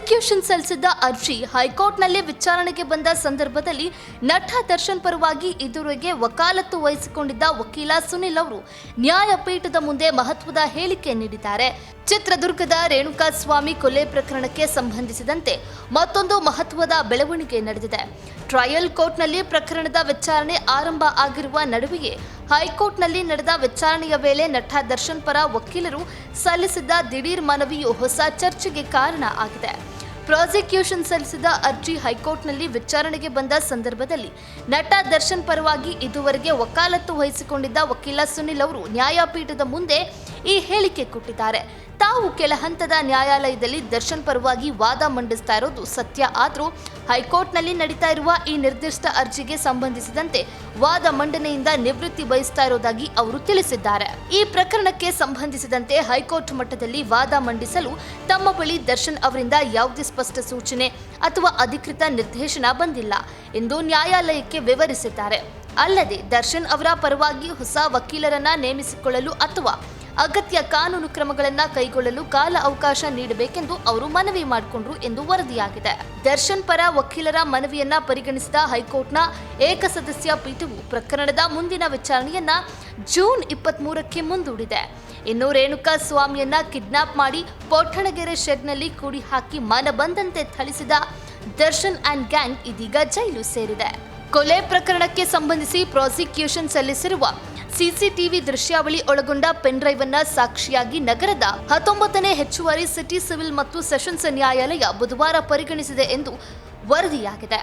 Prosecution ಸಲ್ಲಿಸಿದ್ದ ಅರ್ಜಿ ಹೈಕೋರ್ಟ್ನಲ್ಲಿ ವಿಚಾರಣೆಗೆ ಬಂದ ಸಂದರ್ಭದಲ್ಲಿ ನಟ ದರ್ಶನ್ ಪರವಾಗಿ ಇದುವರೆಗೆ ವಕಾಲತ್ತು ವಹಿಸಿಕೊಂಡಿದ್ದ ವಕೀಲ ಸುನಿಲ್ ಅವರು ನ್ಯಾಯಪೀಠದ ಮುಂದೆ ಮಹತ್ವದ ಹೇಳಿಕೆ ನೀಡಿದ್ದಾರೆ. ಚಿತ್ರದುರ್ಗದ ರೇಣುಕಾಸ್ವಾಮಿ ಕೊಲೆ ಪ್ರಕರಣಕ್ಕೆ ಸಂಬಂಧಿಸಿದಂತೆ ಮತ್ತೊಂದು ಮಹತ್ವದ ಬೆಳವಣಿಗೆ ನಡೆದಿದೆ. ಟ್ರಯಲ್ ಕೋರ್ಟ್ನಲ್ಲಿ ಪ್ರಕರಣದ ವಿಚಾರಣೆ ಆರಂಭ ಆಗಿರುವ ನಡುವೆಯೇ ಹೈಕೋರ್ಟ್ನಲ್ಲಿ ನಡೆದ ವಿಚಾರಣೆಯ ವೇಳೆ ನಟ ದರ್ಶನ್ ಪರ ವಕೀಲರು ಸಲ್ಲಿಸಿದ್ದ ದಿಢೀರ್ ಮನವಿಯು ಹೊಸ ಚರ್ಚೆಗೆ ಕಾರಣ ಆಗಿದೆ. ಪ್ರಾಸಿಕ್ಯೂಷನ್ ಸಲ್ಲಿಸಿದ ಅರ್ಜಿ ಹೈಕೋರ್ಟ್ನಲ್ಲಿ ವಿಚಾರಣೆಗೆ ಬಂದ ಸಂದರ್ಭದಲ್ಲಿ ನಟ ದರ್ಶನ್ ಪರವಾಗಿ ಇದುವರೆಗೆ ವಕಾಲತ್ತು ವಹಿಸಿಕೊಂಡಿದ್ದ ವಕೀಲ ಸುನಿಲ್ ಅವರು ನ್ಯಾಯಪೀಠದ ಮುಂದೆ ಈ ಹೇಳಿಕೆ ಕೊಟ್ಟಿದ್ದಾರೆ. ತಾವು ಕೆಲ ಹಂತದ ನ್ಯಾಯಾಲಯದಲ್ಲಿ ದರ್ಶನ್ ಪರವಾಗಿ ವಾದ ಮಂಡಿಸ್ತಾ ಇರೋದು ಸತ್ಯ. ಆದರೂ ಹೈಕೋರ್ಟ್ನಲ್ಲಿ ನಡೀತಾ ಇರುವ ಈ ನಿರ್ದಿಷ್ಟ ಅರ್ಜಿಗೆ ಸಂಬಂಧಿಸಿದಂತೆ ವಾದ ಮಂಡನೆಯಿಂದ ನಿವೃತ್ತಿ ಬಯಸ್ತಾ ಇರೋದಾಗಿ ಅವರು ತಿಳಿಸಿದ್ದಾರೆ. ಈ ಪ್ರಕರಣಕ್ಕೆ ಸಂಬಂಧಿಸಿದಂತೆ ಹೈಕೋರ್ಟ್ ಮಟ್ಟದಲ್ಲಿ ವಾದ ಮಂಡಿಸಲು ತಮ್ಮ ಬಳಿ ದರ್ಶನ್ ಅವರಿಂದ ಯಾವುದೇ ಸ್ಪಷ್ಟ ಸೂಚನೆ ಅಥವಾ ಅಧಿಕೃತ ನಿರ್ದೇಶನ ಬಂದಿಲ್ಲ ಎಂದು ನ್ಯಾಯಾಲಯಕ್ಕೆ ವಿವರಿಸಿದ್ದಾರೆ. ಅಲ್ಲದೆ ದರ್ಶನ್ ಅವರ ಪರವಾಗಿ ಹೊಸ ವಕೀಲರನ್ನ ನೇಮಿಸಿಕೊಳ್ಳಲು ಅಥವಾ ಅಗತ್ಯ ಕಾನೂನು ಕ್ರಮಗಳನ್ನು ಕೈಗೊಳ್ಳಲು ಕಾಲ ಅವಕಾಶ ನೀಡಬೇಕೆಂದು ಅವರು ಮನವಿ ಮಾಡಿಕೊಂಡರು ಎಂದು ವರದಿಯಾಗಿದೆ. ದರ್ಶನ್ ಪರ ವಕೀಲರ ಮನವಿಯನ್ನ ಪರಿಗಣಿಸಿದ ಹೈಕೋರ್ಟ್ನ ಏಕಸದಸ್ಯ ಪೀಠವು ಪ್ರಕರಣದ ಮುಂದಿನ ವಿಚಾರಣೆಯನ್ನ ಜೂನ್ 23ಕ್ಕೆ ಮುಂದೂಡಿದೆ. ಇನ್ನು ರೇಣುಕಾಸ್ವಾಮಿಯನ್ನ ಕಿಡ್ನಾಪ್ ಮಾಡಿ ಪೊಟ್ಟಣಗೆರೆ ಶೆಡ್ನಲ್ಲಿ ಕೂಡಿ ಹಾಕಿ ಮನಬಂದಂತೆ ಥಳಿಸಿದ ದರ್ಶನ್ ಅಂಡ್ ಗ್ಯಾಂಗ್ ಇದೀಗ ಜೈಲು ಸೇರಿದೆ. ಕೊಲೆ ಪ್ರಕರಣಕ್ಕೆ ಸಂಬಂಧಿಸಿ ಪ್ರಾಸಿಕ್ಯೂಷನ್ ಸಲ್ಲಿಸಿರುವ ಸಿಸಿಟಿವಿ ದೃಶ್ಯಾವಳಿ ಒಳಗೊಂಡ ಪೆನ್ ಡ್ರೈವ್ ಅನ್ನ ಸಾಕ್ಷಿಯಾಗಿ ನಗರದ 19ನೇ ಹೆಚ್ಚುವರಿ ಸಿಟಿ ಸಿವಿಲ್ ಮತ್ತು ಸೆಷನ್ಸ್ ನ್ಯಾಯಾಲಯ ಬುಧವಾರ ಪರಿಗಣಿಸಿದೆ ಎಂದು ವರದಿಯಾಗಿದೆ.